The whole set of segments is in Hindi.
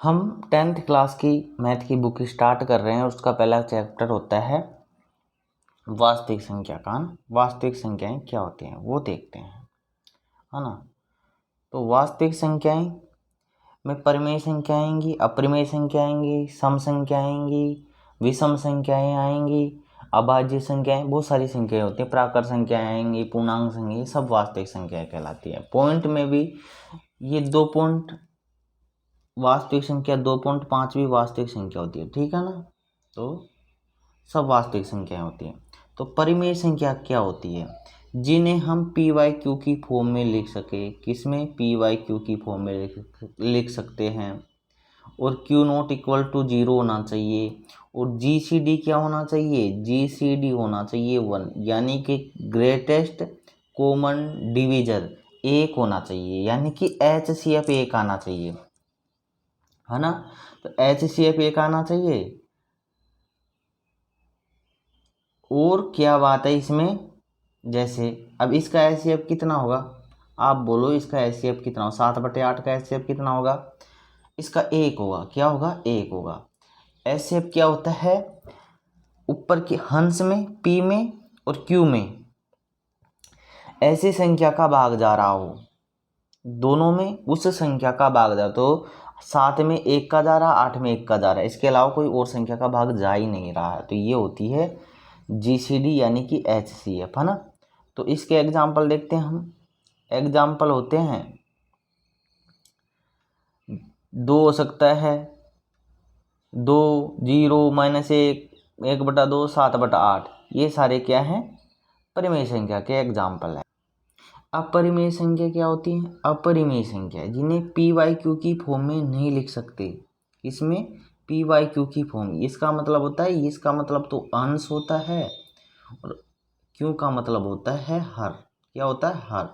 हम 10th क्लास की मैथ की बुक स्टार्ट कर रहे हैं। उसका पहला चैप्टर होता है वास्तविक संख्याकान। वास्तविक संख्याएं क्या होती हैं वो देखते हैं, है ना। तो वास्तविक संख्याएं में परिमेय संख्या आएंगी, अपरिमेय संख्या आएंगी, सम संख्या आएंगी, विषम संख्याएं आएंगी, अभाज्य संख्याएं, बहुत सारी संख्याएं होती हैं, प्राकृत संख्याएं आएंगी, पूर्णांक संख्या, सब वास्तविक संख्याएं कहलाती है। पॉइंट में भी ये 2 पॉइंट वास्तविक संख्या, 2.5 भी वास्तविक संख्या होती है, ठीक है ना। तो सब वास्तविक संख्याएं होती हैं। तो परिमेय संख्या क्या होती है? जिन्हें हम पी वाई क्यू की फॉर्म में लिख सके। किसमें? पी वाई क्यू की फॉर्म में लिख सकते हैं। और क्यू नॉट इक्वल टू 0 होना चाहिए। और जी सी डी क्या होना चाहिए? जी सी डी होना चाहिए 1, यानी कि ग्रेटेस्ट कॉमन डिविजन 1 होना चाहिए, यानी कि एच सी एफ 1 आना चाहिए, है ना। तो एच सी एफ 1 आना चाहिए। और क्या बात है इसमें, जैसे अब इसका एच सी एफ कितना होगा, आप बोलो इसका एच सी एफ कितना होगा? 7/8 का एच सी एफ कितना होगा? इसका 1 होगा। क्या होगा? 1 होगा। एच सी एफ क्या होता है? ऊपर के हंस में, पी में और क्यू में ऐसी संख्या का भाग जा रहा हो, दोनों में उस संख्या का भाग जा, तो 7 में 1 का जा रहा, 8 में 1 का जा रहा है, इसके अलावा कोई और संख्या का भाग जा ही नहीं रहा है। तो ये होती है जीसीडी, यानी कि एचसीएफ, है ना। तो इसके एग्जाम्पल देखते हैं हम। एग्जाम्पल होते हैं 2 हो सकता है, 2, 0, -1, 1/2, 7/8, ये सारे क्या हैं? परिमेय संख्या के एग्जाम्पल है। अपरिमेय संख्या क्या होती है? अपरिमेय संख्या जिन्हें पी वाई क्यू की फॉर्म में नहीं लिख सकते। इसमें पी वाई क्यू की फॉर्म, इसका मतलब होता है, इसका मतलब तो अंश होता है, और क्यू का मतलब होता है हर। क्या होता है? हर।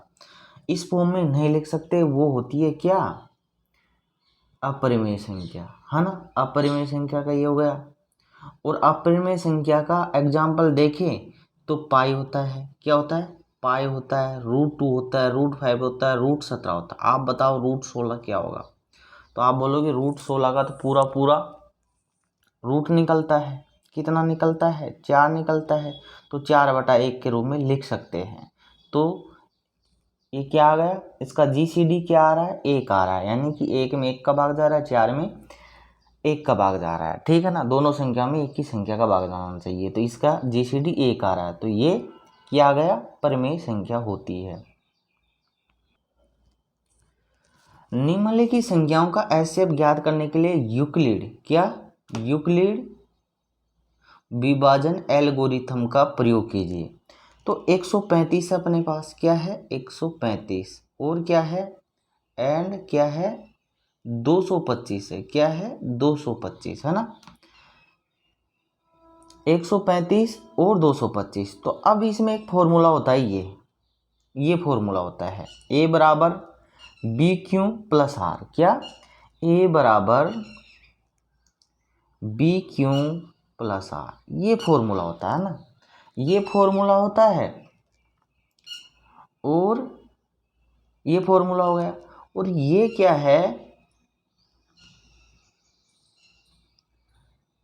इस फॉर्म में नहीं लिख सकते, वो होती है क्या? अपरिमेय संख्या, है ना। अपरिमेय संख्या का ये हो गया। और अपरिमेय संख्या का एग्जाम्पल देखें तो पाई होता है। क्या होता है? पाई होता है, √2 होता है, √5 होता है, √17 होता है। आप बताओ √16 क्या होगा? तो आप बोलोगे √16 का तो पूरा पूरा रूट निकलता है। कितना निकलता है? 4 निकलता है। तो 4/1 के रूप में लिख सकते हैं। तो ये क्या आ गया? इसका जीसीडी क्या आ रहा है? 1 आ रहा है, यानी कि 1 में 1 का भाग जा रहा है, 4 में 1 का भाग जा रहा है, ठीक है ना। दोनों संख्या में एक ही संख्या का भाग जाना चाहिए, तो इसका जीसीडी 1 आ रहा है। तो ये क्या आ गया? परिमेय संख्या होती है। निम्नलिखित संख्याओं का एचसीएफ ज्ञात करने के लिए यूक्लिड, क्या? यूक्लिड विभाजन एल्गोरिथम का प्रयोग कीजिए। तो 135 अपने पास, क्या है? 135, और क्या है? एंड क्या है? 225 है। क्या है? 225, है ना। 135 और 225। तो अब इसमें एक फॉर्मूला होता है, ये फॉर्मूला होता है a बराबर बी क्यू प्लस आर। क्या? a बराबर बी क्यू प्लस आर, ये फॉर्मूला होता है ना। ये फॉर्मूला होता है, और ये फॉर्मूला हो गया। और ये क्या है?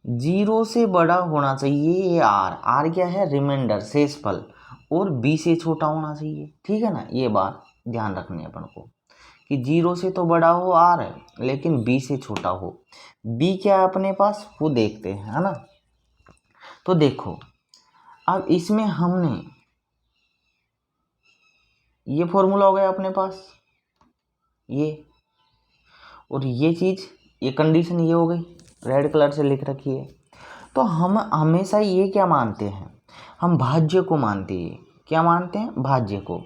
0 से बड़ा होना चाहिए ये आर क्या है? रिमाइंडर, शेषफल, और बी से छोटा होना चाहिए, ठीक है ना। ये बात ध्यान रखनी है अपन को कि 0 से तो बड़ा हो आर है, लेकिन बी से छोटा हो। बी क्या है अपने पास, वो देखते हैं, है ना। तो देखो, अब इसमें हमने ये फॉर्मूला हो गया अपने पास, ये, और ये चीज़, ये कंडीशन ये हो गई, रेड कलर से लिख रखी है। तो हम हमेशा ये क्या मानते हैं? हम भाज्य को मानते हैं। क्या मानते हैं? भाज्य को।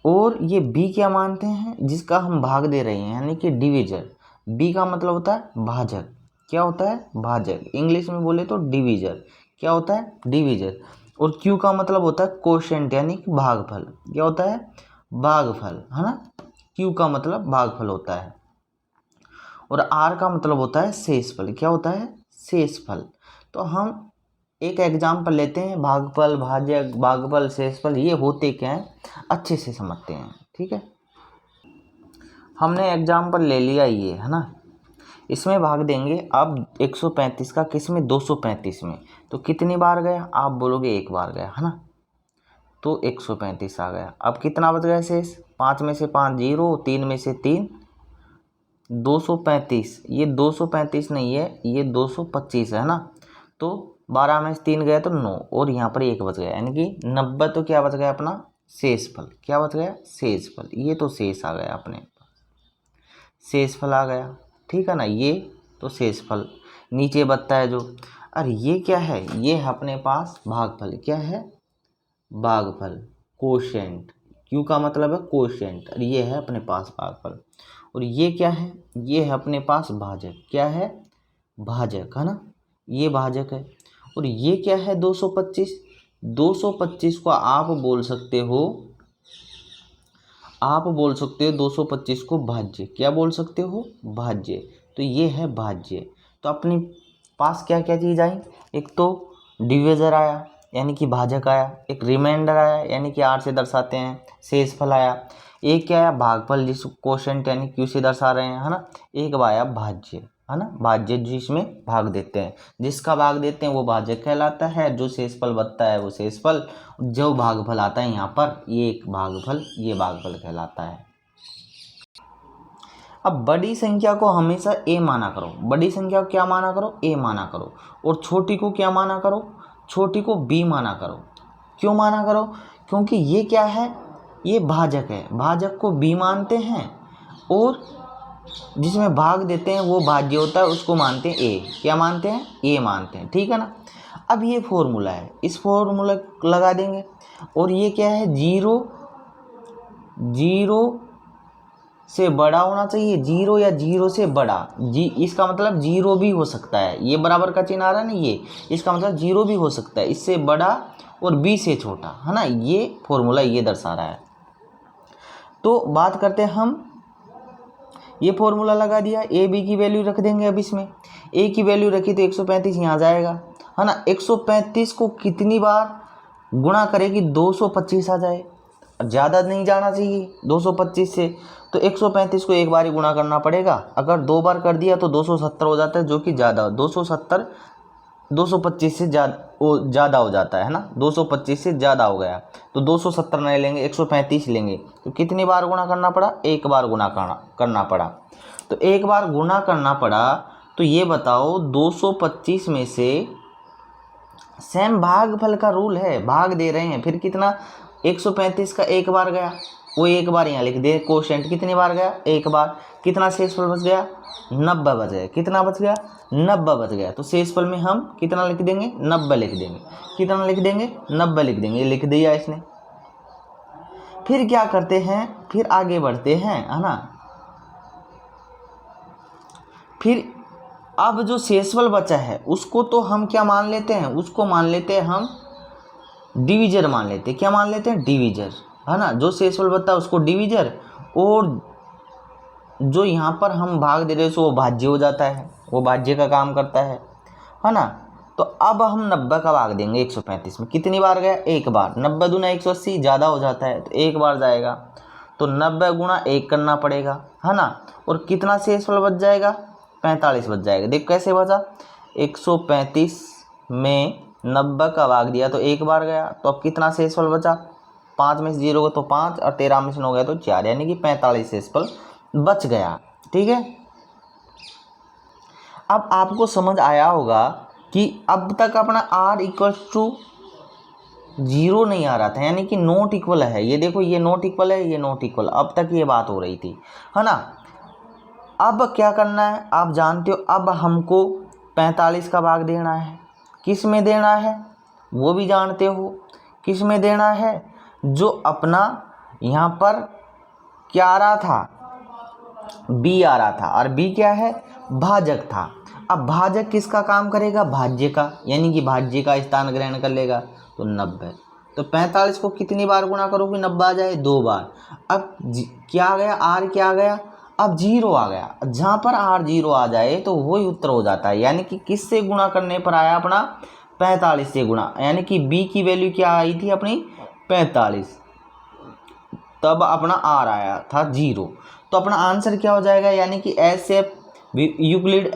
और ये बी क्या मानते हैं? जिसका हम भाग दे रहे हैं, यानी कि डिविजर। बी का मतलब होता है भाजक। क्या होता है? भाजक। इंग्लिश में बोले तो डिविजर। क्या होता है? डिविजर। और क्यू का मतलब होता है कोशेंट, यानी कि भागफल। क्या होता है? भागफल, है ना। क्यू का मतलब भागफल होता है। और आर का मतलब होता है शेषफल। क्या होता है? शेषफल। तो हम एक एग्जाम्पल लेते हैं, भागफल, भाजक, भागफल, शेषफल, ये होते क्या हैं अच्छे से समझते हैं, ठीक है। हमने एग्जाम्पल ले लिया ये, है ना। इसमें भाग देंगे अब 135 का किस में, 235 में, तो कितनी बार गया, आप बोलोगे एक बार गया है ना, तो 135 आ गया। अब कितना बच गया शेष, 5 में से 5 0, 3 में से 3 235, ये 235 नहीं है, ये 225 है ना, तो 12 में से 3 गया तो 9, और यहाँ पर 1 बच गया, यानी कि 90। तो क्या बच गया अपना शेषफल, क्या बच गया शेषफल, ये तो शेष आ गया अपने, शेषफल आ गया, ठीक है ना, ये तो शेषफल नीचे बचता है जो। अरे ये क्या है, ये है अपने पास भागफल, क्या है भागफल, कोशेंट, क्यू का मतलब है कोशेंट, और ये है अपने पास भागफल। और ये क्या है, ये है अपने पास भाजक, क्या है भाजक, है ना, ये भाजक है। और ये क्या है 225, 225 को आप बोल सकते हो, आप बोल सकते हो 225 को भाज्य, क्या बोल सकते हो भाज्य, तो ये है भाज्य। तो अपने पास क्या क्या चीज़ आई, एक तो डिविजर आया यानी कि भाजक आया, एक रिमाइंडर आया यानी कि आर से दर्शाते हैं, शेषफल आया, एक क्या आया भागफल जिस कोशेंट यानी क्यू से दर्शा रहे हैं, है ना, एक आया भाज्य, है ना, भाज्य जिसमें भाग देते हैं, जिसका भाग देते हैं वो भाजक कहलाता है, जो शेषफल बचता है वो शेषफल, जो भागफल आता है यहाँ पर ये एक भागफल, ये भागफल कहलाता है। अब बड़ी संख्या को हमेशा ए माना करो, बड़ी संख्या को क्या माना करो, ए माना करो, और छोटी को क्या माना करो, छोटी को बी माना करो। क्यों माना करो, क्योंकि ये क्या है, ये भाजक है, भाजक को बी मानते हैं, और जिसमें भाग देते हैं वो भाज्य होता है, उसको मानते हैं ए, क्या मानते हैं ए मानते हैं, ठीक है ना। अब ये फॉर्मूला है, इस फॉर्मूला लगा देंगे, और ये क्या है 0 0 से बड़ा होना चाहिए, 0 या 0 से बड़ा, जी इसका मतलब 0 भी हो सकता है, ये बराबर का चिन्ह आ रहा है ना, ये इसका मतलब 0 भी हो सकता है, इससे बड़ा और b से छोटा, है ना, ये फॉर्मूला ये दर्शा रहा है। तो बात करते हैं हम, ये फॉर्मूला लगा दिया, ए बी की वैल्यू रख देंगे। अब इसमें ए की वैल्यू रखी तो 135 यहाँ जाएगा, है ना, 135 को कितनी बार गुणा करेगी, 225 आ जाए, ज़्यादा नहीं जाना चाहिए 225 से, तो 135 को एक बार ही गुणा करना पड़ेगा, अगर 2 बार कर दिया तो 270 हो जाता है, जो कि ज़्यादा 270 225 से ज़्यादा हो जाता है ना, 225 से ज़्यादा हो गया, तो 270 नहीं लेंगे 135 लेंगे, तो कितनी बार गुणा करना पड़ा, एक बार गुणा करना पड़ा, तो एक बार गुणा करना पड़ा। तो ये बताओ 225 में से सेम भागफल का रूल है, भाग दे रहे हैं, फिर कितना 135 का एक बार गया, वो एक बार यहाँ लिख दे, कोशेंट कितनी बार गया एक बार, कितना शेषफल बच गया 90 बच गया, कितना बच गया 90 बच गया, तो शेषफल में हम कितना लिख देंगे 90 लिख देंगे, कितना लिख देंगे 90 लिख देंगे, लिख दिया इसने। फिर क्या करते हैं, फिर आगे बढ़ते हैं, है ना, फिर अब जो शेषफल बचा है उसको तो हम क्या मान लेते हैं, उसको मान लेते हैं हम डिवीजर मान लेते हैं, क्या मान लेते हैं डिवीजर, है ना, जो शेषफल बचता है उसको डिवीजर, और जो यहाँ पर हम भाग दे रहे हैं वो भाज्य हो जाता है, वो भाज्य का काम करता है ना। तो अब हम 90 का भाग देंगे 135 में, कितनी बार गया एक बार, 90 दूना 180 ज़्यादा हो जाता है, तो एक बार जाएगा, तो 90 गुणा 1 करना पड़ेगा, है ना, और कितना शेषफल बच जाएगा 45 बच जाएगा। देख कैसे बचा, 135 में 90 का भाग दिया तो एक बार गया, तो अब कितना शेषफल बचा, 5 में से 0 तो 5 और 13 में से 9 गया तो 4, यानी कि 45 शेषफल बच गया, ठीक है। अब आपको समझ आया होगा कि अब तक अपना r इक्वल टू 0 नहीं आ रहा था, यानी कि नॉट इक्वल है, ये देखो ये नॉट इक्वल है, ये नॉट इक्वल, अब तक ये बात हो रही थी, है ना। अब क्या करना है आप जानते हो, अब हमको 45 का भाग देना है, किस में देना है वो भी जानते हो, किस में देना है, जो अपना यहाँ पर क्या आ रहा था b आ रहा था, और b क्या है भाजक था। अब भाजक किसका काम करेगा, भाज्य का, यानी कि भाज्य का स्थान ग्रहण कर लेगा, तो 90, तो 45 को कितनी बार गुणा करोगे 90 आ जाए, 2 बार। अब क्या आ गया r क्या आ गया, अब 0 आ गया, जहाँ पर r 0 आ जाए तो वही उत्तर हो जाता है, यानी कि किससे गुणा करने पर आया अपना 45 से गुणा, यानी कि b की वैल्यू क्या आई थी अपनी 45, तब अपना r आया था 0, तो अपना आंसर क्या हो जाएगा, यानी कि ऐसे यूक्लिड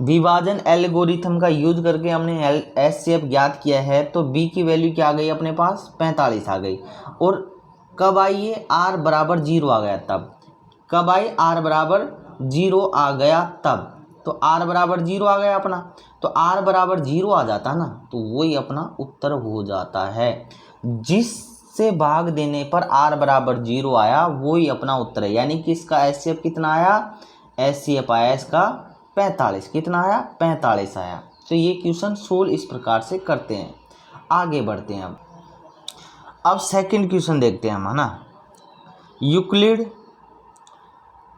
विभाजन एल्गोरिथम का यूज करके हमने एचसीएफ ज्ञात किया है। तो बी की वैल्यू क्या आ गई अपने पास, 45 आ गई। और कब आई ये, आर बराबर 0 आ गया तब। कब आई, आर बराबर 0 आ गया तब। तो आर बराबर 0 आ गया अपना, तो आर बराबर 0 आ जाता ना, तो वही अपना उत्तर हो जाता है। जिससे भाग देने पर आर बराबर 0 आया वही अपना उत्तर है। यानी कि इसका एचसीएफ कितना आया, एचसीएफ आया इसका 45। कितना आया, 45 आया। तो ये क्वेश्चन सोल्व इस प्रकार से करते हैं। आगे बढ़ते हैं अब सेकंड क्वेश्चन देखते हैं हम, है ना। यूक्लिड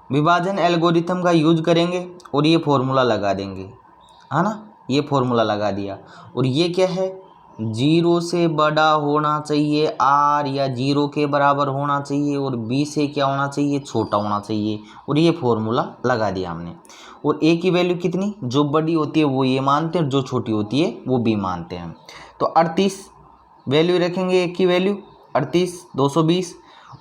विभाजन एल्गोरिथम का यूज करेंगे और ये फॉर्मूला लगा देंगे, है ना। ये फॉर्मूला लगा दिया और ये क्या है, 0 से बड़ा होना चाहिए आर या 0 के बराबर होना चाहिए और बी से क्या होना चाहिए, छोटा होना चाहिए। और ये फॉर्मूला लगा दिया हमने। और ए की वैल्यू कितनी, जो बड़ी होती है वो ये मानते हैं, जो छोटी होती है वो बी मानते हैं। तो 38 वैल्यू रखेंगे, ए की वैल्यू 38, 220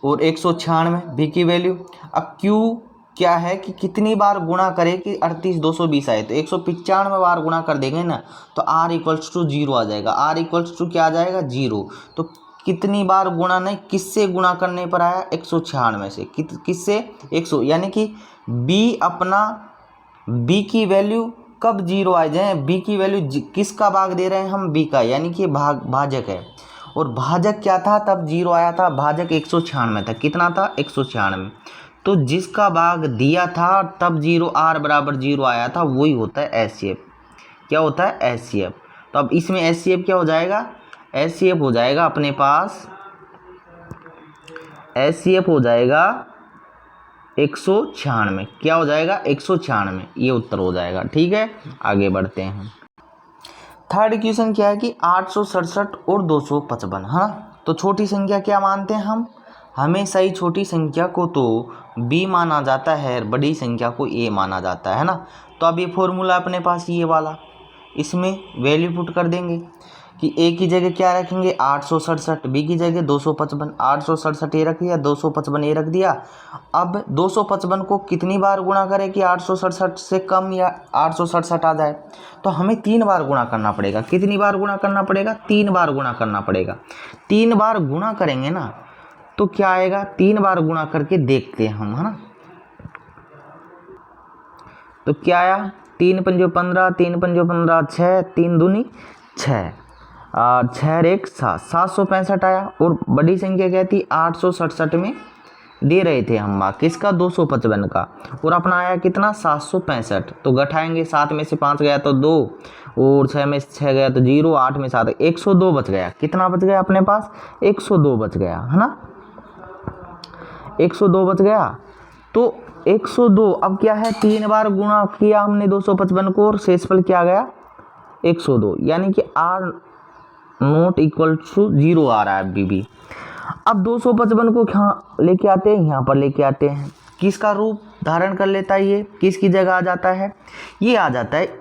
और 196 बी की वैल्यू। अब क्यू क्या है कि कितनी बार गुणा करें कि 38 220 आए, तो 195 बार गुणा कर देंगे ना, तो r इक्वल्स टू 0 आ जाएगा। r इक्वल्स टू क्या आ जाएगा, 0। तो कितनी बार गुणा नहीं, किससे गुणा करने पर आया, 196 से। किससे, 100। यानी कि b अपना, b की वैल्यू कब 0 आ जाए, b की वैल्यू किसका भाग दे रहे हैं हम, b का, यानी कि भाजक है। और भाजक क्या था तब 0 आया था, भाजक 196 था। कितना था, 196। तो जिसका भाग दिया था तब 0 आर बराबर 0 आया था, वही होता है एचसीएफ। क्या होता है, एचसीएफ। तो अब इसमें एचसीएफ क्या हो जाएगा, एचसीएफ हो जाएगा अपने पास, एचसीएफ हो जाएगा 196। क्या हो जाएगा, 196। ये उत्तर हो जाएगा। ठीक है, आगे बढ़ते हैं। थर्ड क्वेश्चन क्या है कि 867 और 255, है ना। तो छोटी संख्या क्या मानते हैं हम, हमेशा ही छोटी संख्या को तो b माना जाता है, बड़ी संख्या को a माना जाता है ना। तो अब ये फॉर्मूला अपने पास ये वाला, इसमें वैल्यू पुट कर देंगे कि a की जगह क्या रखेंगे, 867, b की जगह 255। 867 ये रख दिया, 255 ये रख दिया। अब 255 को कितनी बार गुणा करें कि 867 से कम या 867 आ जाए, तो हमें 3 बार गुणा करना पड़ेगा। कितनी बार गुणा करना पड़ेगा, 3 बार गुणा करना पड़ेगा। 3 बार गुणा करेंगे ना तो क्या आएगा, 3 बार गुणा करके देखते हैं हम, है ना। तो क्या आया, 3 पंजो 15, 3 पंजो 15, 6, 3 दूनी 6 और 6 एक 7, 765 आया। और बड़ी संख्या क्या थी, 867 में दे रहे थे हम मार्क किसका, 255 का। और अपना आया कितना, 765। तो घटाएंगे, 7 में से 5 गया तो 2 और 6 में से 6 गया तो 0, 8 में 7, 102 बच गया। कितना बच गया अपने पास, 102 बच गया, है ना। 102 बच गया। तो 102 अब क्या है, 3 बार गुणा किया हमने 255 को और शेषफल क्या गया, 102। यानी कि r नॉट इक्वल टू 0 आ रहा है अभी भी। अब 255 को यहाँ लेके आते हैं, यहाँ पर लेके आते हैं, किसका रूप धारण कर लेता है, ये किसकी जगह आ जाता है, ये आ जाता है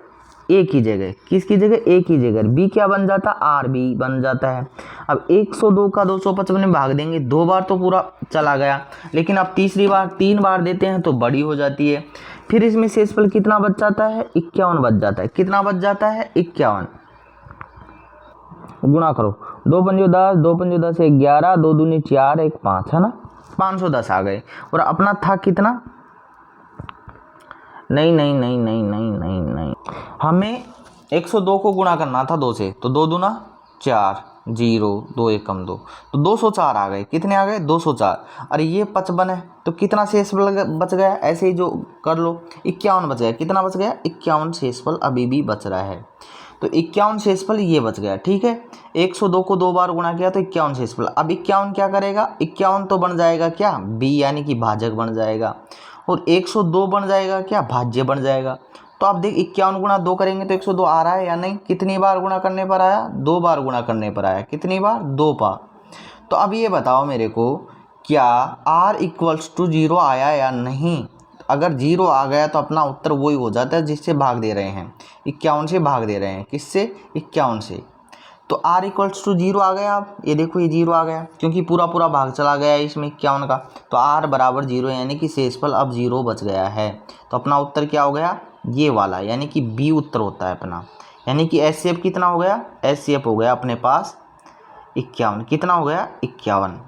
ए की जगह। किसकी जगह, ए की जगह। बी क्या बन जाता, आर बी बन जाता है। अब 102 का 255 में भाग देंगे, 2 बार तो पूरा चला गया, लेकिन अब तीसरी बार 3 बार देते हैं तो बड़ी हो जाती है। फिर इसमें शेषफल कितना बच जाता है, 51 बच जाता है। कितना बच जाता है, 51। गुणा करो, 2 पंजो 10, 2 पंजो 10 11, 2 दूनी 4, 1 5, है ना। 510 आ गए। और अपना था कितना, नहीं, हमें 102 को गुणा करना था 2 से, तो 2 दूना 4, 0, 2 एकम 2, तो 204 आ गए। कितने आ गए, 204। अरे ये 55 है, तो कितना शेषफल बच गया, ऐसे ही जो कर लो, 51 बच गया। कितना बच गया, 51 शेषफल अभी भी बच रहा है। तो 51 शेषफल ये बच गया। ठीक है, 102 को 2 बार गुणा किया तो 51 शेषफल। अब 51 क्या करेगा, 51 तो बन जाएगा क्या, बी यानी कि भाजक बन जाएगा। और 102 बन जाएगा क्या, भाज्य बन जाएगा। तो आप देख 51 गुणा 2 करेंगे तो 102 आ रहा है या नहीं। कितनी बार गुणा करने पर आया, 2 बार गुणा करने पर आया। कितनी बार, 2 बार। तो अब ये बताओ मेरे को, क्या r इक्वल्स टू 0 आया या नहीं। अगर 0 आ गया तो अपना उत्तर वही हो जाता है जिससे भाग दे रहे हैं, 51 से भाग दे रहे हैं। किससे, 51 से। तो r इक्वल्स टू 0 आ गया। अब ये देखो ये 0 आ गया क्योंकि पूरा पूरा भाग चला गया है इसमें 51 का, तो r बराबर 0 यानी कि शेषफल अब 0 बच गया है। तो अपना उत्तर क्या हो गया, ये वाला, यानी कि बी उत्तर होता है अपना। यानी कि HCF कितना हो गया, HCF हो गया अपने पास 51। कितना हो गया, 51।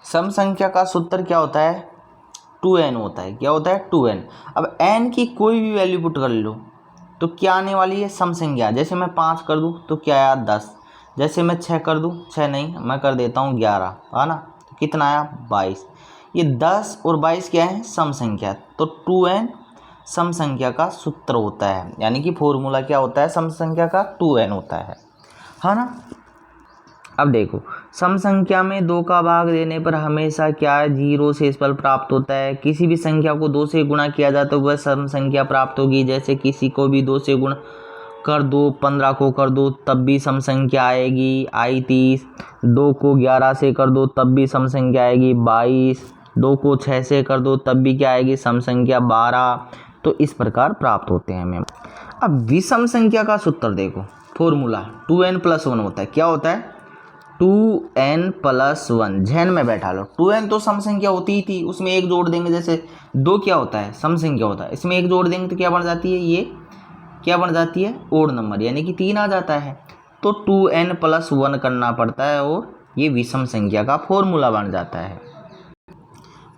सम संख्या का सूत्र क्या होता है, 2n होता है। क्या होता है, 2n। अब n की कोई भी वैल्यू पुट कर लो तो क्या आने वाली है, सम संख्या। जैसे मैं 5 कर दूँ तो क्या आया, 10। जैसे मैं 6 कर दूँ, 6 नहीं, मैं कर देता हूँ 11, है ना। तो कितना आया, 22। ये 10 और 22 क्या है, सम संख्या। तो 2n सम संख्या का सूत्र होता है, यानी कि फॉर्मूला क्या होता है सम संख्या का, 2n होता है ना। अब देखो, सम संख्या में 2 का भाग देने पर हमेशा क्या है, 0 शेषफल प्राप्त होता है। किसी भी संख्या को 2 से गुणा किया जाए तो वह सम संख्या प्राप्त होगी। जैसे किसी को भी 2 से गुणा कर दो, 15 को कर दो तब भी सम संख्या आएगी, आई 30। 2 को 11 से कर दो तब भी सम संख्या आएगी, 22। 2 को 6 से कर दो तब भी क्या आएगी, सम संख्या 12। तो इस प्रकार प्राप्त होते हैं हमें। अब विषम संख्या का सूत्र देखो, फॉर्मूला 2n+1 होता है। क्या होता है, 2n+1। झैन में बैठा लो, 2n तो सम संख्या होती ही थी, उसमें एक जोड़ देंगे। जैसे 2 क्या होता है, सम संख्या होता है, इसमें एक जोड़ देंगे तो क्या बन जाती है, ये क्या बन जाती है, ओड नंबर, यानी कि 3 आ जाता है। तो 2n+1 करना पड़ता है और ये विषम संख्या का फॉर्मूला बन जाता है।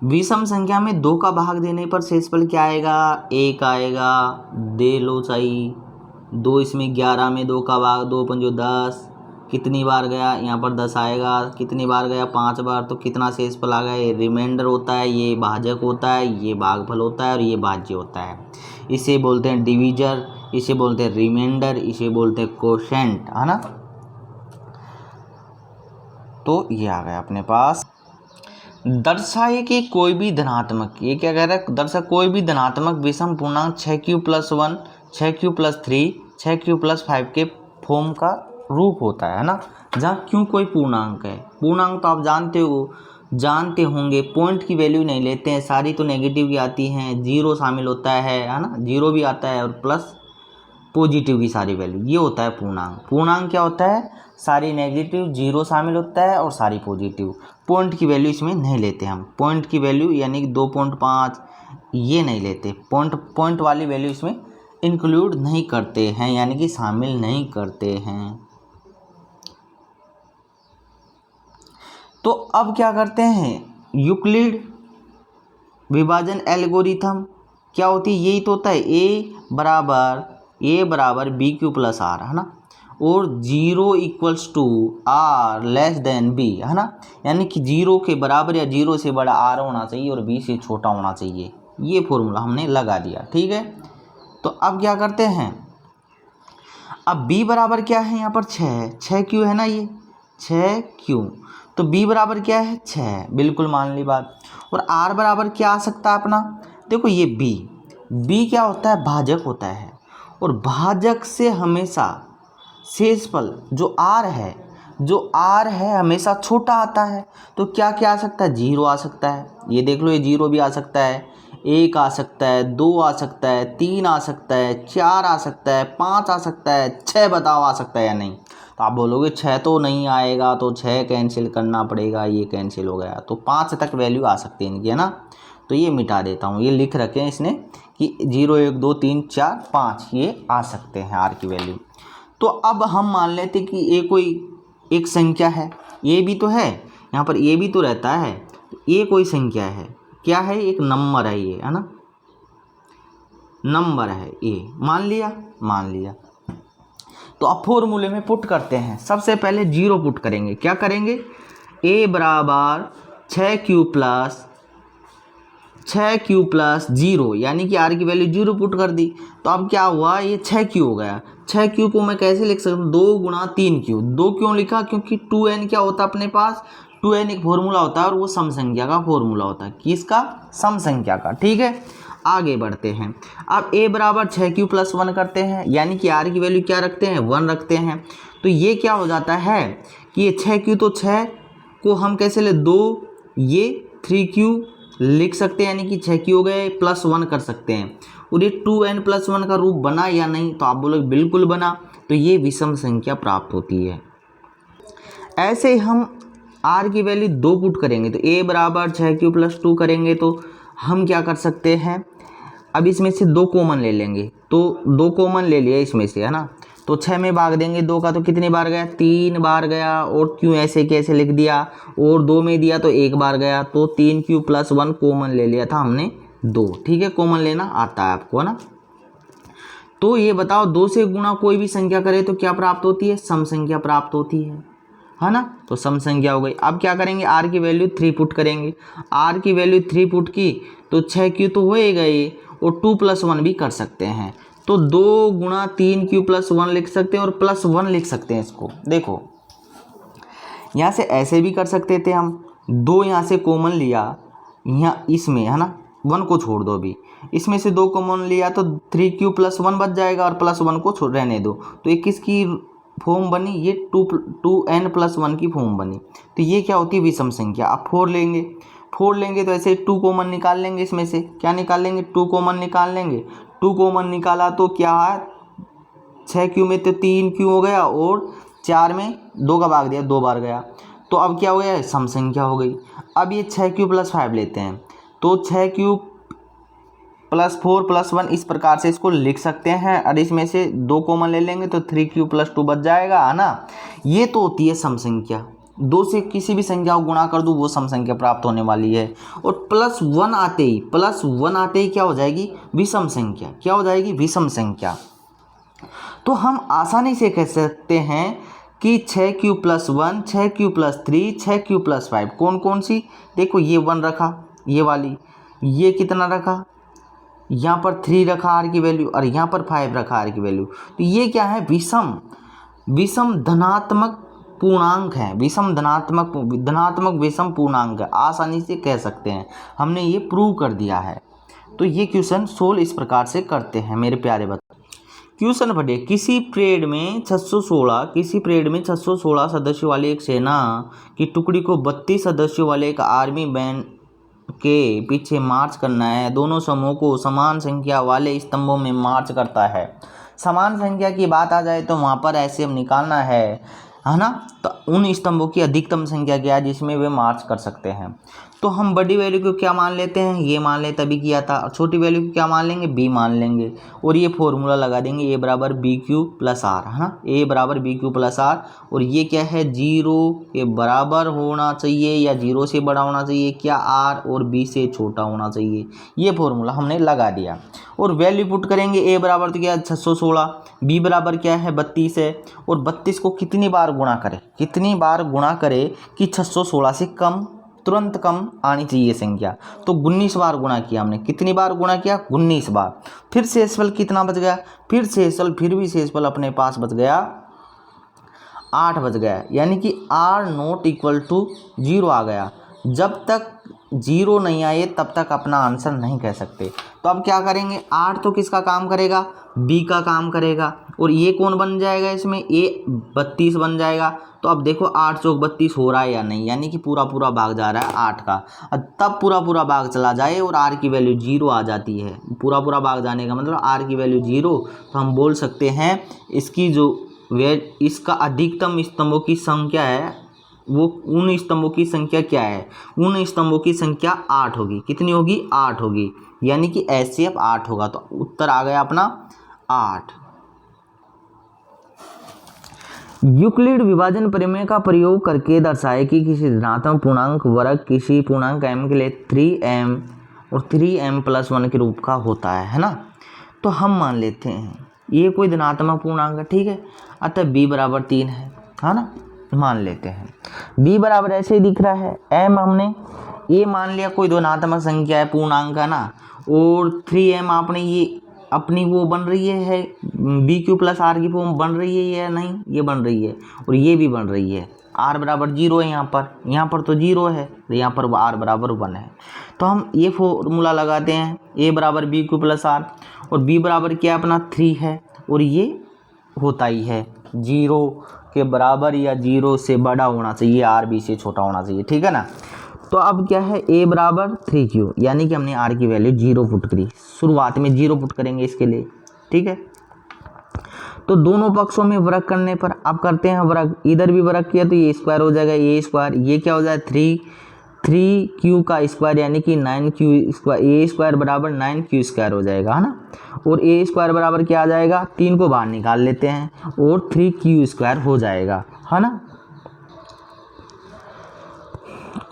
विषम संख्या में 2 का भाग देने पर शेषफल क्या आएगा, 1 आएगा। दे लो चाहिए 2, इसमें 11 में 2 का भाग, 2 पंजो 10। कितनी बार गया, यहाँ पर 10 आएगा। कितनी बार गया, 5 बार। तो कितना शेषफल आ गया, ये रिमाइंडर होता है, ये भाजक होता है, ये भागफल होता है और ये भाज्य होता है। इसे बोलते हैं डिवीजर, इसे बोलते हैं रिमाइंडर, इसे बोलते हैं कोशेंट, है ना। तो ये आ गया अपने पास। दर्शाए कि कोई भी धनात्मक, ये क्या कह रहा है, दर्शा कोई भी धनात्मक विषम पूर्णांक 6q+1, 6q+3, 6q+5 के फॉर्म का रूप होता है ना। जहाँ क्यों कोई पूर्णांक है, पूर्णांक तो आप जानते होंगे, पॉइंट की वैल्यू नहीं लेते हैं, सारी तो नेगेटिव की आती हैं, 0 शामिल होता है ना, 0 भी आता है और प्लस पॉजिटिव की सारी वैल्यू, ये होता है पूर्णांक। पूर्णांक क्या होता है, सारी नेगेटिव, 0 शामिल होता है और सारी पॉजिटिव। पॉइंट की वैल्यू इसमें नहीं लेते हम, पॉइंट की वैल्यू यानी कि 2.5 ये नहीं लेते, पॉइंट वाली वैल्यू इसमें इंक्लूड नहीं करते हैं, यानी कि शामिल नहीं करते हैं। तो अब क्या करते हैं, यूक्लिड विभाजन एल्गोरिथम क्या होती है, यही तो होता है, a बराबर BQ+R, है ना। और 0 = R b, है ना। यानी कि 0 के बराबर या 0 से बड़ा R होना चाहिए और B से छोटा होना चाहिए। ये फॉर्मूला हमने लगा दिया, ठीक है। तो अब क्या करते हैं, अब B बराबर क्या है, यहाँ पर 6Q है ना, ये 6Q। तो B बराबर क्या है, 6, बिल्कुल मान ली बात। और R बराबर क्या आ सकता है अपना, देखो ये B क्या होता है, भाजक होता है। और भाजक से हमेशा शेषफल जो R है हमेशा छोटा आता है। तो क्या क्या आ सकता है, 0 आ सकता है, ये देख लो, ये 0 भी आ सकता है, 1 आ सकता है, 2 आ सकता है, 3 आ सकता है, 4 आ सकता है, 5 आ सकता है, 6 बताओ आ सकता है या नहीं। तो आप बोलोगे 6 तो नहीं आएगा, तो 6 कैंसिल करना पड़ेगा, ये कैंसिल हो गया। तो 5 तक वैल्यू आ सकती है इनकी, है ना। तो ये मिटा देता हूँ, ये लिख रखे हैं इसने कि 0, 1, 2, 3, 4, 5 ये आ सकते हैं R की वैल्यू। तो अब हम मान लेते कि ये कोई एक संख्या है, ये भी तो है, यहाँ पर ये भी तो रहता है, ये कोई संख्या है, क्या है, एक नंबर है ये, है ना, नंबर है ये, मान लिया। तो अब फॉर्मूले में पुट करते हैं। सबसे पहले 0 पुट करेंगे, क्या करेंगे, a बराबर 6q+0, यानी कि R की वैल्यू 0 पुट कर दी। तो अब क्या हुआ, ये 6q हो गया। 6q को मैं कैसे लिख सकता हूँ, 2 × 3q। 2 क्यों लिखा, क्योंकि 2n क्या होता है अपने पास, 2n एक फॉर्मूला होता है और वो सम संख्या का फॉर्मूला होता है, किसका, सम संख्या का, ठीक है। आगे बढ़ते हैं, अब a बराबर 6q+1 करते हैं, यानी कि R की वैल्यू क्या रखते हैं, 1 रखते हैं। तो ये क्या हो जाता है कि ये 6q, तो 6 को हम कैसे ले, 2, ये 3q लिख सकते हैं, यानी कि 6q हो गए, +1 कर सकते हैं। और ये 2n+1 का रूप बना या नहीं, तो आप बोलोगे बिल्कुल बना। तो तो ये विषम संख्या प्राप्त होती है। ऐसे हम r की वैल्यू 2 पुट करेंगे तो a बराबर 6q + 2 करेंगे तो हम क्या कर सकते हैं, अब इसमें से 2 कॉमन ले लेंगे, तो 2 कॉमन ले लिया इसमें से, है ना, तो 6 में भाग देंगे 2 का तो कितनी बार गया, 3 बार गया। और क्यों ऐसे कैसे लिख दिया, और 2 में दिया तो 1 बार गया, तो 3q + 1 कॉमन ले लिया था हमने 2। ठीक है, कॉमन लेना आता है आपको, है ना। तो ये बताओ 2 से गुणा कोई भी संख्या करे तो क्या प्राप्त होती है, सम संख्या प्राप्त होती है ना। तो सम संख्या हो गई। अब क्या करेंगे, r की वैल्यू 3 पुट करेंगे। r की वैल्यू 3 पुट की तो 6q तो होएगा ये, और 2 + 1 भी कर सकते हैं, तो 2 गुणा 3q + 1 लिख सकते हैं और +1 लिख सकते हैं इसको। देखो यहाँ से ऐसे भी कर सकते थे हम, 2 यहाँ से कॉमन लिया यहाँ इसमें, है ना, 1 को छोड़ दो, अभी इसमें से 2 कॉमन लिया तो 3q + 1 बच जाएगा और +1 को छोड़ रहने दो, तो ये किसकी फॉर्म बनी, ये 2n + 1 की फॉर्म बनी। तो ये क्या होती है, विषम संख्या। अब 4 लेंगे तो ऐसे 2 कॉमन निकाल लेंगे, इसमें से क्या निकाल लेंगे, 2 कॉमन निकाल लेंगे। 2 कॉमन निकाला तो क्या है, 6q में तो 3q हो गया, और 4 में 2 का भाग दिया 2 बार गया, तो अब क्या हो गया, सम संख्या हो गई। अब ये 6q + 5 लेते हैं, तो 6q + 4 + 1 इस प्रकार से इसको लिख सकते हैं, और इसमें से 2 कॉमन ले लेंगे तो 3q + 2 बच जाएगा, है ना। ये तो होती है सम संख्या। 2 से किसी भी संख्या को गुणा कर दूँ वो सम संख्या प्राप्त होने वाली है। और +1 आते ही क्या हो जाएगी, विषम संख्या। क्या हो जाएगी, विषम संख्या। तो हम आसानी से कह सकते हैं कि 6q + 1, 6q + 3, 6q + 5 कौन कौन सी, देखो ये 1 रखा, ये वाली, ये कितना रखा, यहाँ पर 3 रखा r की वैल्यू, और यहाँ पर 5 रखा r की वैल्यू। तो ये क्या है, विषम धनात्मक पूर्णांक है, धनात्मक विषम पूर्णांक है, आसानी से कह सकते हैं। हमने ये प्रूव कर दिया है। तो ये क्वेश्चन सोल्व इस प्रकार से करते हैं मेरे प्यारे बच्चों। क्वेश्चन पढ़िए, किसी परेड में 616 सदस्यों वाली एक सेना की टुकड़ी को 32 सदस्यों वाले एक आर्मी बैंड के पीछे मार्च करना है। दोनों समूहों को समान संख्या वाले स्तंभों में मार्च करता है। समान संख्या की बात आ जाए तो वहाँ पर ऐसे हम निकालना है ना, तो उन स्तंभों की अधिकतम संख्या क्या है जिसमें वे मार्च कर सकते हैं। तो हम बड़ी वैल्यू को क्या मान लेते हैं, ये मान ले, तभी किया था। और छोटी वैल्यू को क्या मान लेंगे, b मान लेंगे, और ये फॉर्मूला लगा देंगे, a = bq + r, है ना, a = bq + r। और ये क्या है, 0 के बराबर होना चाहिए या 0 से बड़ा होना चाहिए, क्या r और b से छोटा होना चाहिए। ये फॉर्मूला हमने लगा दिया और वैल्यू पुट करेंगे। a बराबर तो क्या 616, b बराबर क्या है 32 है, और 32 को कितनी बार गुणा करे कि 616 से तुरंत कम आनी चाहिए संख्या। तो 19 बार गुणा किया हमने। कितनी बार गुणा किया, 19 बार। फिर शेषफल कितना बच गया, फिर भी शेषफल अपने पास बच गया 8 बच गया, यानी कि r ≠ 0 आ गया। जब तक 0 नहीं आए तब तक अपना आंसर नहीं कह सकते। तो अब क्या करेंगे, 8 तो किसका काम करेगा, b का काम करेगा, और ये कौन बन जाएगा, इसमें a 32 बन जाएगा। तो अब देखो 8 × 32 हो रहा है या नहीं, यानी कि पूरा भाग जा रहा है 8 का। तब पूरा भाग चला जाए और r की वैल्यू 0 आ जाती है। पूरा भाग जाने का मतलब r की वैल्यू 0, तो हम बोल सकते हैं इसका अधिकतम स्तंभों की संख्या है, वो उन स्तंभों की संख्या क्या है, उन स्तंभों की संख्या 8 होगी। कितनी होगी, 8 होगी, यानी कि HCF 8 होगा। तो उत्तर आ गया अपना 8। यूक्लिड विभाजन प्रमेय का प्रयोग करके दर्शाए कि किसी धनात्मक पूर्णांक वर्ग किसी पूर्णांक m के लिए 3m और 3m + 1 के रूप का होता है ना। तो हम मान लेते हैं ये कोई धनात्मक पूर्णांक है, ठीक है, अतः b = 3 है ना, मान लेते हैं। b बराबर ऐसे ही दिख रहा है, m हमने ये मान लिया कोई धनात्मक संख्या है, पूर्णांक है ना, और 3m आपने ये अपनी वो बन रही है bq + r की फॉर्म बन रही है या नहीं, ये बन रही है, और ये भी बन रही है। r = 0 है, यहाँ पर तो 0 है, तो यहाँ पर r = 1 है। तो हम ये फॉर्मूला लगाते हैं, a = bq + r, और b बराबर क्या अपना 3 है, और ये होता ही है 0 के बराबर या 0 से बड़ा होना चाहिए, r b से छोटा होना चाहिए, ठीक है ना। तो अब क्या है, a = 3q, यानी कि हमने r की वैल्यू 0 पुट करी। शुरुआत में 0 पुट करेंगे इसके लिए, ठीक है। तो दोनों पक्षों में वर्ग करने पर अब करते हैं वर्ग, इधर भी वर्ग किया तो ये स्क्वायर हो जाएगा, ये स्क्वायर, ये क्या हो जाएगा 3 का स्क्वायर यानी कि 9q स्क्वायर, ए स्क्वायर बराबर 9q स्क्वायर हो जाएगा, है ना। और ए स्क्वायर बराबर क्या आ जाएगा, 3 को बाहर निकाल लेते हैं और 3q स्क्वायर हो जाएगा, है ना।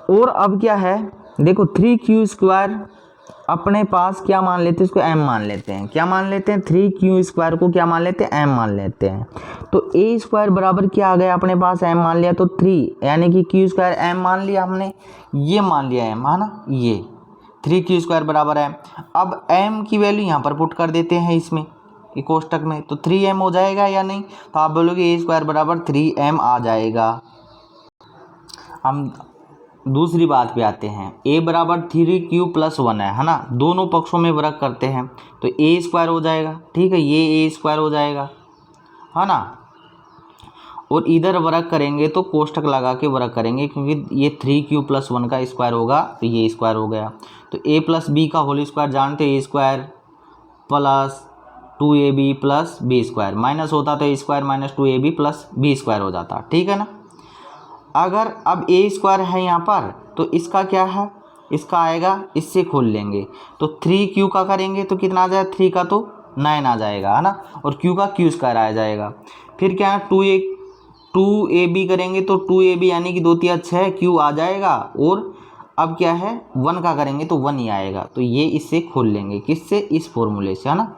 और अब क्या है देखो 3q स्क्वायर अपने पास क्या मान लेते हैं, इसको m मान लेते हैं, क्या मान लेते हैं 3q स्क्वायर को क्या मान लेते हैं m मान लेते हैं। तो ए स्क्वायर बराबर क्या आ गया अपने पास m मान लिया तो 3 यानी कि q स्क्वायर m मान लिया हमने, ये मान लिया m, है ना, ये 3q स्क्वायर बराबर है। अब m की वैल्यू यहाँ पर पुट कर देते हैं इसमें कोष्टक में, तो 3m हो जाएगा या नहीं, तो आप बोलोगे ए स्क्वायर बराबर 3m आ जाएगा। हम दूसरी बात पे आते हैं, a बराबर 3q + 1 है ना, दोनों पक्षों में वर्ग करते हैं तो a स्क्वायर हो जाएगा, ठीक है, ये a स्क्वायर हो जाएगा, है ना। और इधर वर्ग करेंगे तो कोष्टक लगा के वर्ग करेंगे क्योंकि ये 3q + 1 का स्क्वायर होगा तो ये स्क्वायर हो गया। तो a + b का होल स्क्वायर जानते हो, a square + 2ab + b square, minus होता तो a square - 2ab + b square हो जाता, ठीक है ना। अगर अब ए स्क्वायर है यहाँ पर तो इसका क्या है, इसका आएगा, इससे खोल लेंगे तो 3q का करेंगे तो कितना आ जाएगा, 3 का तो 9 आ जाएगा, है ना, और q का q स्क्वायर आ जाएगा। फिर क्या है 2ab करेंगे तो 2ab यानी कि 2 × 6 q आ जाएगा, और अब क्या है 1 का करेंगे तो 1 ही आएगा, तो ये इससे खोल लेंगे, किससे, इस फॉर्मूले से, है ना।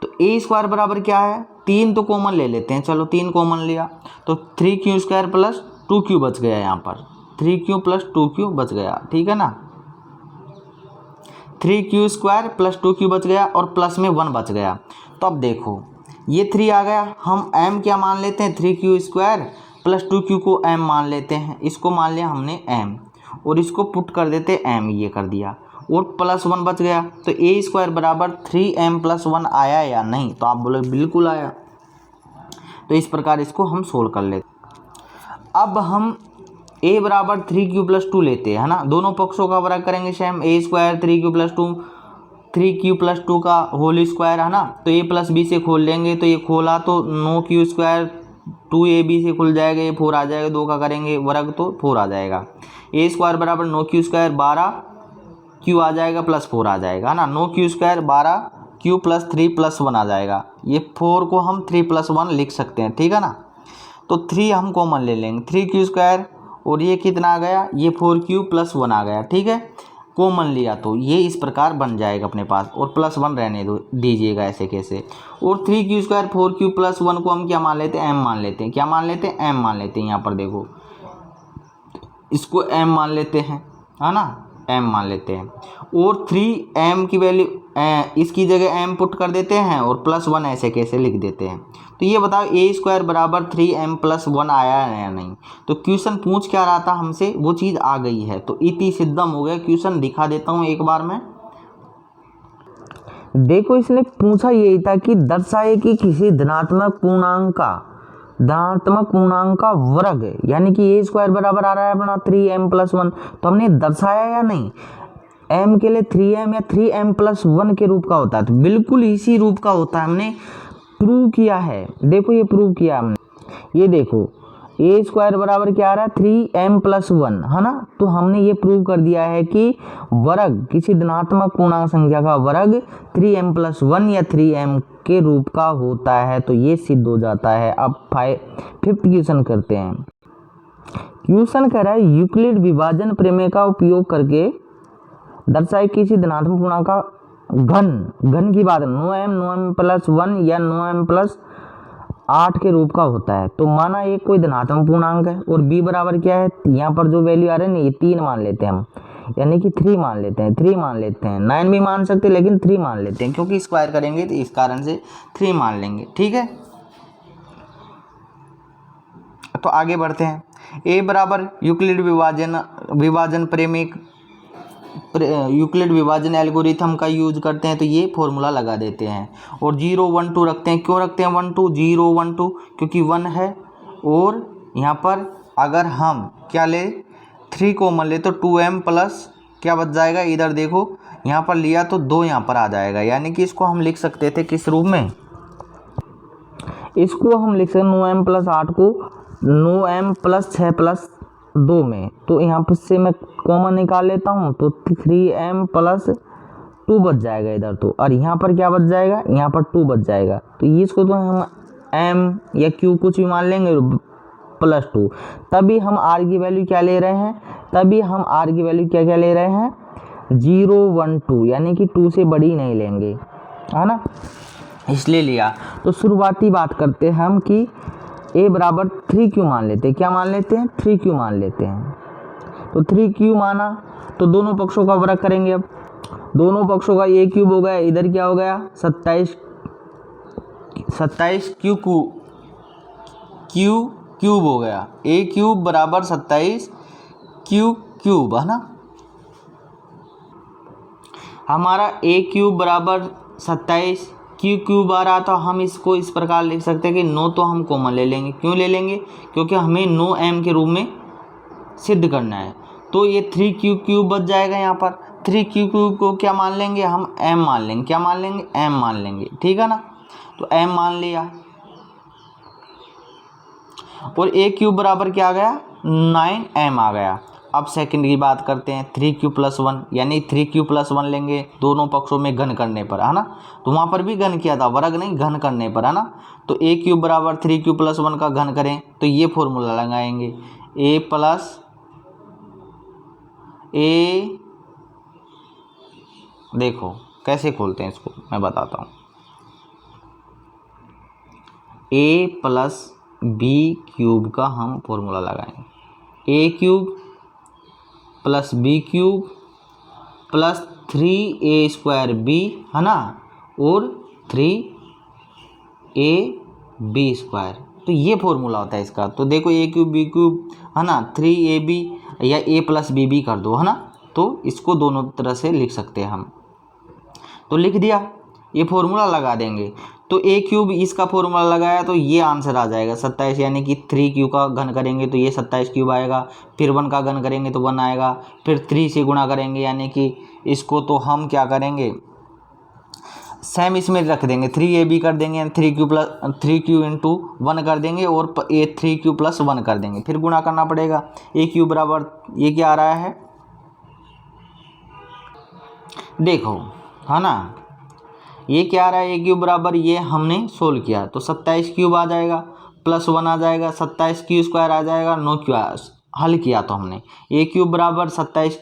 तो ए स्क्वायर बराबर क्या है, 3 तो कॉमन ले लेते हैं, चलो 3 कॉमन लिया तो 3q स्क्वायर + 2q बच गया, यहाँ पर 3q + 2q बच गया, ठीक है ना, 3q स्क्वायर + 2q बच गया और प्लस में 1 बच गया। तो अब देखो ये 3 आ गया, हम m क्या मान लेते हैं, 3q स्क्वायर + 2q को m मान लेते हैं, इसको मान लिया हमने m और इसको पुट कर देते m, ये कर दिया और +1 बच गया। तो ए स्क्वायर बराबर 3m + 1 आया या नहीं, तो आप बोले बिल्कुल आया। तो इस प्रकार इसको हम सोल्व कर लेते। अब हम a बराबर 3q + 2 लेते हैं, है ना, दोनों पक्षों का वर्ग करेंगे same, a square 3q + 2 3q + 2 का होल स्क्वायर, है ना, तो a + b से खोल लेंगे तो ये खोला तो 9q स्क्वायर 2ab से खुल जाएगा, ये 4 आ जाएगा, 2 का करेंगे वर्ग तो 4 आ जाएगा। a स्क्वायर बराबर 9q स्क्वायर 12q आ जाएगा +4 आ जाएगा, है ना, 9q स्क्वायर 12q + 3 + 1 आ जाएगा, ये 4 को हम 3 + 1 लिख सकते हैं, ठीक है ना। तो 3 हम कॉमन ले लेंगे, 3q स्क्वायर और ये कितना आ गया, ये 4q + 1 आ गया, ठीक है, कॉमन लिया तो ये इस प्रकार बन जाएगा अपने पास, और +1 रहने दीजिएगा ऐसे कैसे। और 3q स्क्वायर 4q + 1 को हम क्या मान लेते हैं, m मान लेते हैं, क्या मान लेते हैं, m मान लेते हैं, यहाँ पर देखो इसको m मान लेते हैं, है ना, m मान लेते हैं, और 3m की वैल्यू इसकी जगह m पुट कर देते हैं और +1 ऐसे कैसे लिख देते हैं। तो ये बताओ ए स्क्वायर बराबर 3m + 1 आया है या नहीं। तो क्वेश्चन पूछ क्या रहा था हमसे, वो चीज़ आ गई है, तो इति सिद्धम हो गया। क्वेश्चन दिखा देता हूँ एक बार मैं, देखो इसने पूछा यही था कि दर्शाए कि किसी धनात्मक पूर्णांक का वर्ग, यानी कि ए स्क्वायर बराबर आ रहा है अपना 3m + 1, तो हमने दर्शाया या नहीं, m के लिए 3m या 3m + 1 के रूप का होता है, तो बिल्कुल इसी रूप का होता है, हमने प्रूव किया है। देखो ये प्रूव किया हमने, ये देखो ए स्क्वायर बराबर क्या आ रहा है 3m + 1, है ना, तो हमने ये प्रूव कर दिया है कि वर्ग किसी धनात्मक पूर्णांक संख्या का वर्ग 3m + 1 या 3m के रूप का होता है, तो ये सिद्ध हो जाता है। अब 5th क्वेश्चन करते हैं। क्वेश्चन कह रहा है यूक्लिड विभाजन प्रमेय का उपयोग करके दर्शाए किसी धनात्मक पूर्णांक का घन की बात, 9m + 1 या 9m + 8 के रूप का होता है। तो माना एक कोई धनात्मक पूर्णांक है और b बराबर क्या है, यहाँ पर जो वैल्यू आ रही है ना, ये 3 मान लेते हैं हम, यानी कि 3 मान लेते हैं, 3 मान लेते हैं, 9 भी मान सकते हैं लेकिन 3 मान लेते हैं क्योंकि स्क्वायर करेंगे तो इस कारण से 3 मान लेंगे, ठीक है। तो आगे बढ़ते हैं, a बराबर यूक्लिड विभाजन प्रमेय यूक्लिड विभाजन एल्गोरिथम का यूज करते हैं, तो ये फॉर्मूला लगा देते हैं और 0 1 2 रखते हैं। क्यों रखते हैं 1 2 0 1 2, क्योंकि 1 है और यहाँ पर अगर हम क्या ले 3 कॉमन ले तो 2m प्लस क्या बच जाएगा, इधर देखो यहाँ पर लिया तो 2 यहाँ पर आ जाएगा, यानी कि इसको हम लिख सकते थे किस रूप में, इसको हम लिख सकते हैं 9m प्लस 8 को 9m प्लस 6 प्लस 2 में, तो यहाँ पर से मैं कॉमन निकाल लेता हूँ, तो 3m प्लस 2 बच जाएगा इधर तो, और यहाँ पर क्या बच जाएगा, यहाँ पर 2 बच जाएगा। तो ये इसको तो हम m या q कुछ भी मान लेंगे प्लस 2। तभी हम r की वैल्यू क्या ले रहे हैं, तभी हम r की वैल्यू क्या क्या ले रहे हैं 0 1 2, यानी कि 2 से बड़ी नहीं लेंगे, है ना, इसलिए लिया। तो शुरुआती बात करते हैं हम कि a बराबर 3q मान लेते हैं, क्या मान लेते हैं 3q मान लेते हैं। तो 3q माना तो दोनों पक्षों का वर्ग करेंगे। अब दोनों पक्षों का a क्यूब हो गया, इधर क्या हो गया 27 q क्यूब हो गया, a क्यूब बराबर 27 q क्यूब, है ना। हमारा a क्यूब बराबर 27 q क्यूब आ रहा, तो हम इसको इस प्रकार लिख सकते हैं कि 9 तो हम कॉमन ले लेंगे। क्यों ले लेंगे, क्योंकि हमें 9m के रूप में सिद्ध करना है। तो ये 3q क्यूब बच जाएगा। यहाँ पर 3q क्यूब को क्या मान लेंगे हम m मान लेंगे, क्या मान लेंगे m मान लेंगे, ठीक है ना। तो m मान लिया, और a क्यूब बराबर क्या आ गया 9m आ गया। अब सेकंड की बात करते हैं 3q प्लस 1, यानी 3q प्लस 1 लेंगे दोनों पक्षों में घन करने पर, है ना। तो वहाँ पर भी घन किया था, वर्ग नहीं घन करने पर, है ना। तो a क्यूब बराबर 3q प्लस 1 का घन करें तो ये फॉर्मूला लगाएंगे a प्लस a, देखो कैसे खोलते हैं इसको मैं बताता हूँ, a प्लस b क्यूब का हम फॉर्मूला लगाएंगे, a cube plus B cube plus 3a square b, है ना, और 3ab स्क्वायर। तो ये फॉर्मूला होता है इसका। तो देखो a क्यूब b क्यूब, है ना, 3ab या a प्लस bb कर दो, है ना। तो इसको दोनों तरह से लिख सकते हैं हम। तो लिख दिया, ये फॉर्मूला लगा देंगे। तो a क्यूब इसका फॉर्मूला लगाया तो ये आंसर आ जाएगा 27, यानी कि 3q का घन करेंगे तो ये 27 क्यूब आएगा, फिर 1 का घन करेंगे तो 1 आएगा, फिर 3 से गुणा करेंगे, यानी कि इसको तो हम क्या करेंगे सेम इसमें रख देंगे, 3ab कर देंगे, 3q इंटू 1 कर देंगे, और 3q प्लस 1 कर देंगे, फिर गुणा करना पड़ेगा। a क्यूब बराबर ये क्या आ रहा है, देखो, है ना, ये क्या आ रहा है a क्यूब बराबर, ये हमने सोल्व किया तो 27 क्यूब आ जाएगा, प्लस 1 आ जाएगा, 27 क्यू स्क्वायर आ जाएगा, 9 क्यू हल किया तो हमने a क्यूब बराबर 27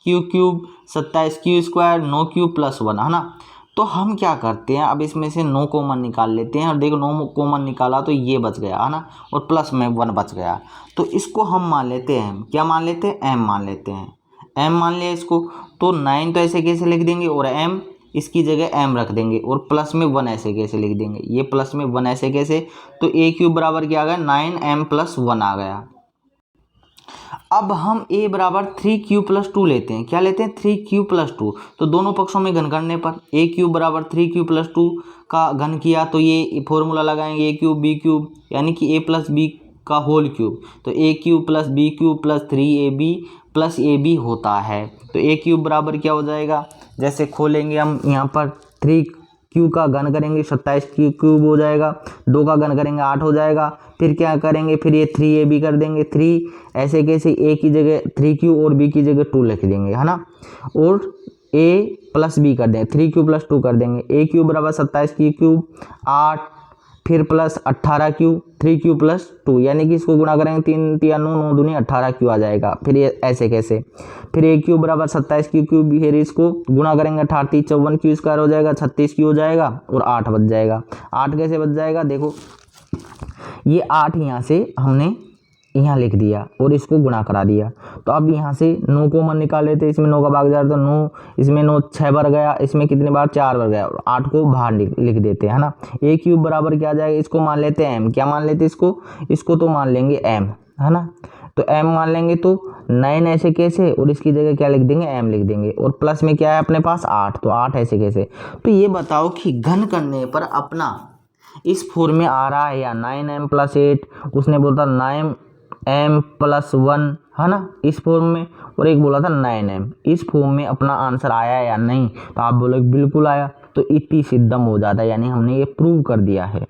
Q cube 27 Q square 9 Q plus 1, है ना। तो हम क्या करते हैं, अब इसमें से 9 कॉमन निकाल लेते हैं, और देखो 9 कॉमन निकाला तो ये बच गया, है ना, और प्लस में 1 बच गया। तो इसको हम मान लेते हैं, क्या मान लेते हैं m मान लेते हैं, m मान लिया इसको। तो 9 तो ऐसे कैसे लिख देंगे, और m इसकी जगह m रख देंगे, और प्लस में 1 ऐसे कैसे लिख देंगे, ये प्लस में 1 ऐसे कैसे। तो a क्यूब बराबर क्या आ गया 9m प्लस 1 आ गया। अब हम a बराबर 3q प्लस 2 लेते हैं, क्या लेते हैं 3q प्लस 2। तो दोनों पक्षों में घन करने पर a क्यूब बराबर 3q प्लस 2 का घन किया तो ये फॉर्मूला लगाएंगे a क्यूब b क्यूब, यानी कि a प्लस b का होल क्यूब। तो a cube plus b cube plus 3ab plus ab होता है। तो a क्यूब बराबर क्या हो जाएगा, जैसे खोलेंगे हम यहाँ पर 3q का घन करेंगे 27 क्यू क्यूब हो जाएगा, 2 का घन करेंगे 8 हो जाएगा, फिर क्या करेंगे, फिर ये 3ab कर देंगे, 3 ऐसे कैसे a की जगह 3q और b की जगह 2 लिख देंगे, है ना, और a प्लस b कर देंगे, 3q प्लस 2 कर देंगे, a क्यूब बराबर 27 क्यू क्यूब 8 फिर प्लस 18q 3q प्लस 2, यानी कि इसको गुणा करेंगे 3 3 9 9 दूनी 18q आ जाएगा। फिर ये ऐसे कैसे, फिर a क्यूब बराबर 27 क्यू क्यूब, फिर इसको गुणा करेंगे 38 54 क्यू स्क्वायर हो जाएगा, 36 क्यू हो जाएगा, और 8 बच जाएगा। 8 कैसे बच जाएगा, देखो ये 8 यहाँ से हमने यहाँ लिख दिया और इसको गुणा करा दिया। तो अब यहाँ से 9 को कॉमन निकाल लेते, इसमें 9 का भाग जा रहा तो 9, इसमें 9 6 बार गया, इसमें कितने बार 4 बार गया, और 8 को बाहर लिख देते हैं, है ना। a क्यूब बराबर क्या आ जाएगा, इसको मान लेते हैं m, क्या मान लेते हैं इसको तो मान लेंगे m, है ना। तो m मान लेंगे तो 9 ऐसे कैसे, और इसकी जगह क्या लिख देंगे m लिख देंगे, और प्लस में क्या है अपने पास 8, तो 8 ऐसे कैसे। तो ये बताओ कि घन करने पर अपना इस फॉर्म में आ रहा है या 9m प्लस 8, उसने बोलता 9m प्लस 1, है ना, इस फॉर्म में, और एक बोला था 9m, इस फॉर्म में अपना आंसर आया या नहीं। तो आप बोलोगे बिल्कुल आया, तो इति सिद्धम हो जाता है, यानी हमने ये प्रूव कर दिया है।